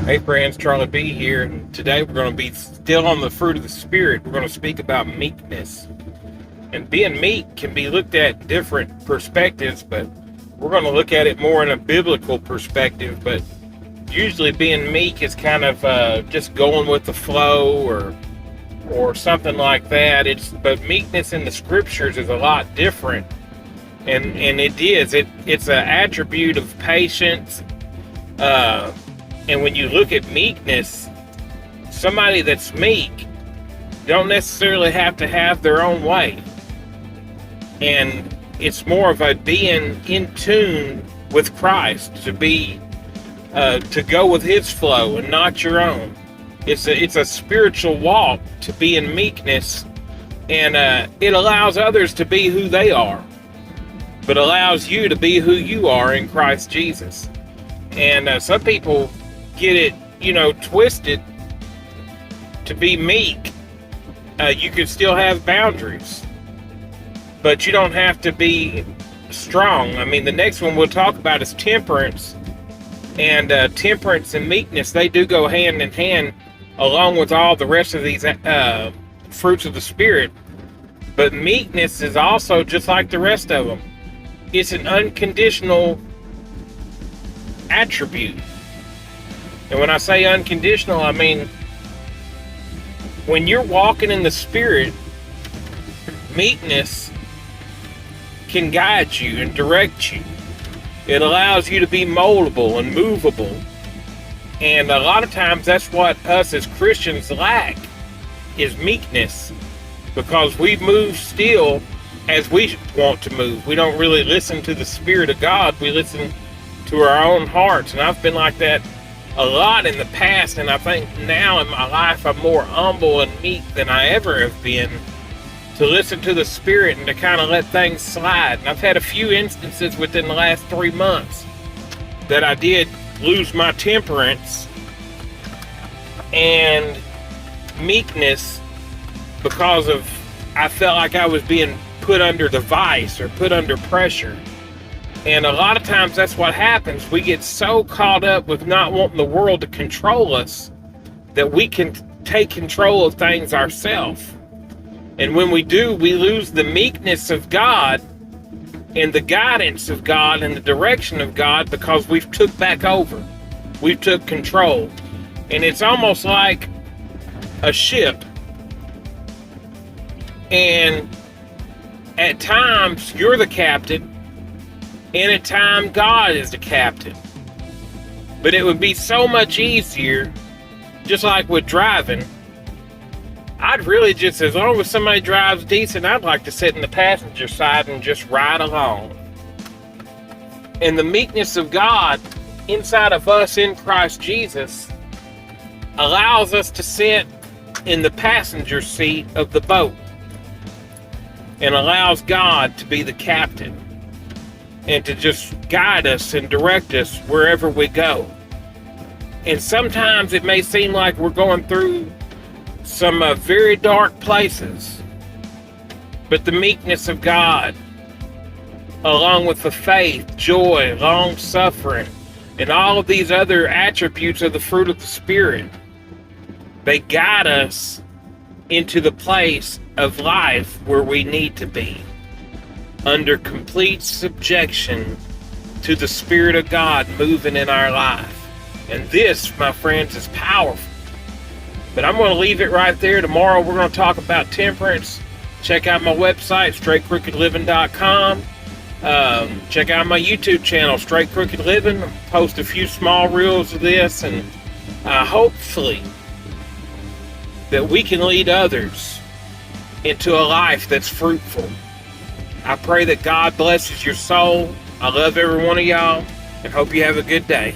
Hey friends, Charlie B here, and today we're going to be still on the fruit of the Spirit. We're going to speak about meekness. And being meek can be looked at different perspectives, but we're going to look at it more in a biblical perspective. But usually being meek is kind of just going with the flow or something like that. But meekness in the scriptures is a lot different. And it's an attribute of patience. And when you look at meekness, somebody that's meek don't necessarily have to have their own way. And it's more of a being in tune with Christ, to go with his flow and not your own. It's a spiritual walk to be in meekness, and it allows others to be who they are, but allows you to be who you are in Christ Jesus. And some people get it, twisted. To be meek, you can still have boundaries, but you don't have to be strong. I mean, the next one we'll talk about is temperance, and temperance and meekness, they do go hand in hand along with all the rest of these fruits of the Spirit. But meekness is also just like the rest of them. It's an unconditional attribute. And when I say unconditional, I mean when you're walking in the Spirit, meekness can guide you and direct you. It allows you to be moldable and movable. And a lot of times that's what us as Christians lack, is meekness, because we move still as we want to move. We don't really listen to the Spirit of God. We listen to our own hearts. And I've been like that a lot in the past, and I think now in my life I'm more humble and meek than I ever have been, to listen to the Spirit and to kind of let things slide. And I've had a few instances within the last 3 months that I did lose my temperance and meekness because I felt like I was being put under the vice or put under pressure. And a lot of times that's what happens. We get so caught up with not wanting the world to control us that we can take control of things ourselves. And when we do, we lose the meekness of God and the guidance of God and the direction of God, because we've took back over. We've took control. And it's almost like a ship. And at times you're the captain, and at times God is the captain. But it would be so much easier, just like with driving. I'd really just, as long as somebody drives decent, I'd like to sit in the passenger side and just ride along. And the meekness of God inside of us in Christ Jesus allows us to sit in the passenger seat of the boat, and allows God to be the captain and to just guide us and direct us wherever we go. And sometimes it may seem like we're going through some very dark places, but the meekness of God, along with the faith, joy, long suffering, and all of these other attributes of the fruit of the Spirit, they guide us into the place of life where we need to be, under complete subjection to the Spirit of God moving in our life. And this, my friends, is powerful. But I'm going to leave it right there. Tomorrow we're going to talk about temperance. Check out my website, straightcrookedliving.com. Check out my YouTube channel, Straight Crooked Living. Post a few small reels of this, and hopefully that we can lead others into a life that's fruitful. I pray that God blesses your soul. I love every one of y'all, and hope you have a good day.